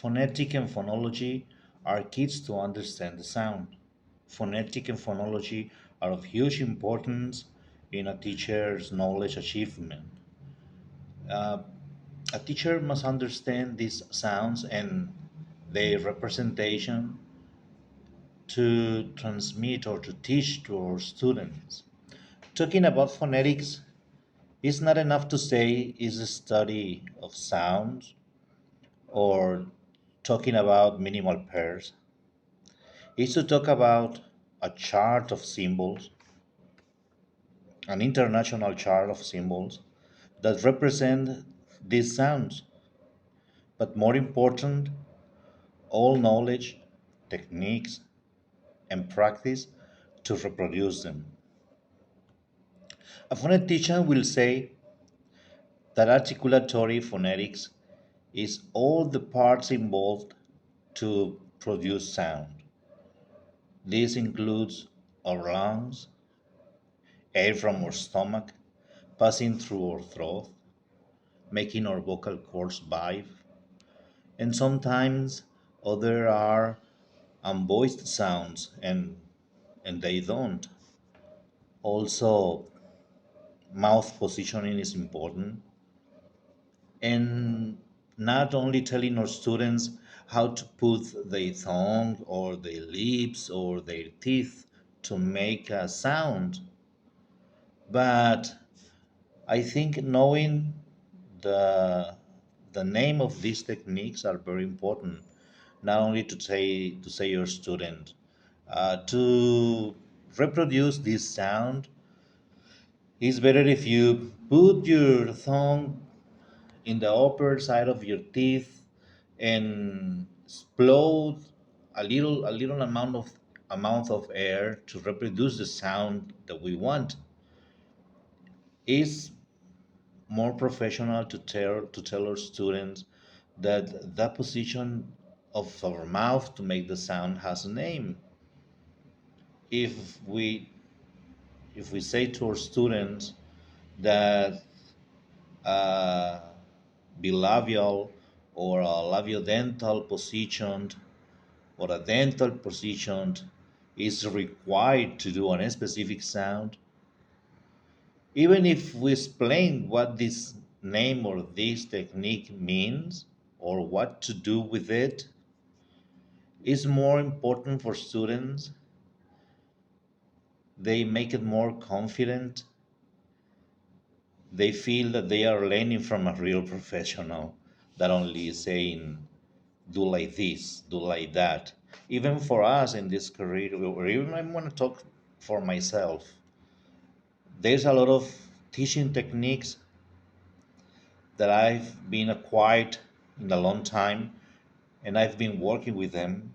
Phonetic and phonology are keys to understand the sound. Phonetic and phonology are of huge importance in a teacher's knowledge achievement. Uh, a teacher must understand these sounds and their representation to transmit or to teach to our students. Talking about phonetics is not enough to say is a study of sounds or talking about minimal pairs. It's to talk about a chart of symbols, an international chart of symbols that represent these sounds. But more important, all knowledge, techniques, and practice to reproduce them. A phonetician will say that articulatory phonetics is all the parts involved to produce sound. This includes our lungs, air from our stomach, passing through our throat, making our vocal cords vibe, and sometimes other are unvoiced sounds and they don't. Also, mouth positioning is important, and not only telling our students how to put their tongue or their lips or their teeth to make a sound, but I think knowing the the name of these techniques are very important. Not only to say your student to reproduce this sound. It's better if you put your tongue in the upper side of your teeth and explode a little amount of air to reproduce the sound that we want. Is more professional to tell our students that that position of our mouth to make the sound has a name. If we say to our students that uh, bilabial or a labiodental position or a dental position is required to do a specific sound, even if we explain what this name or this technique means or what to do with it, is more important for students. They make it more confident. They feel that they are learning from a real professional that only is saying, do like this, do like that. Even for us in this career, or even I want to talk for myself, there's a lot of teaching techniques that I've been acquired in a long time, and I've been working with them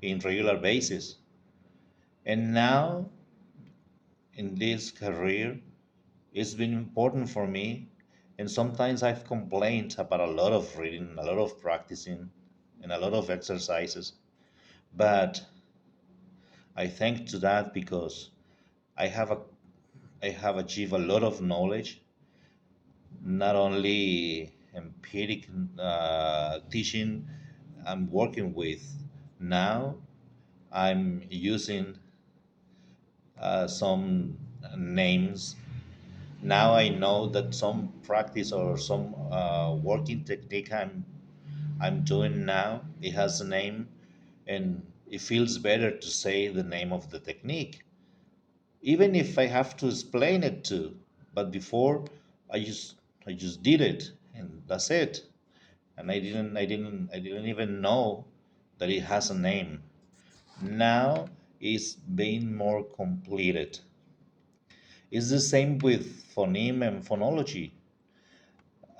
in regular basis. And now in this career, it's been important for me. And sometimes I've complained about a lot of reading, a lot of practicing, and a lot of exercises. But I thank to that because I have a I have achieved a lot of knowledge, not only empiric teaching I'm working with. Now I'm using some names. Now I know that some practice or some working technique I'm doing now, it has a name, and it feels better to say the name of the technique, even if I have to explain it to. But before, I just I just did it, and that's it. And I didn't even know that it has a name. Now it's being more completed. It's the same with phoneme and phonology.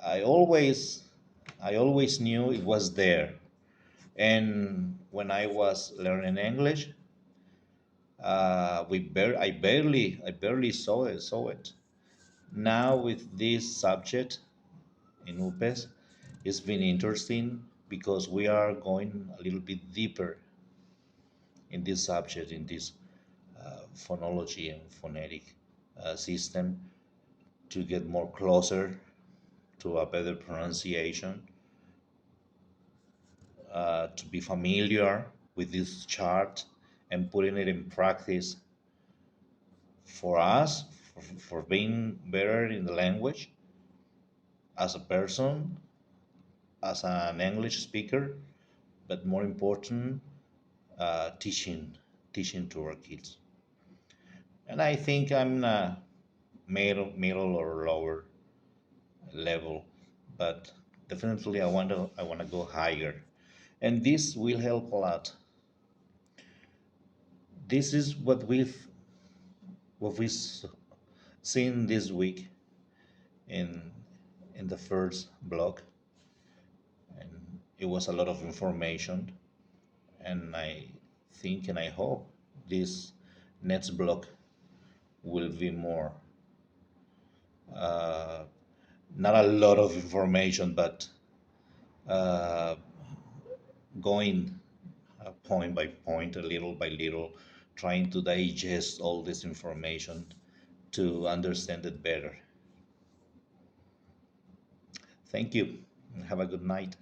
I always I always knew it was there. And when I was learning English, I barely saw it. Now with this subject in UPES, it's been interesting because we are going a little bit deeper in this subject, in this phonology and phonetic system, to get more closer to a better pronunciation. to be familiar with this chart and putting it in practice for us, for being better in the language as a person, as an English speaker, but more important, teaching to our kids. And I think I'm middle or lower level, but definitely I want to go higher, and this will help a lot. This is what we've seen this week in the first block, and it was a lot of information. And I think and I hope this next block will be more, uh, not a lot of information, but uh, going point by point, a little by little, trying to digest all this information to understand it better. Thank you, and have a good night.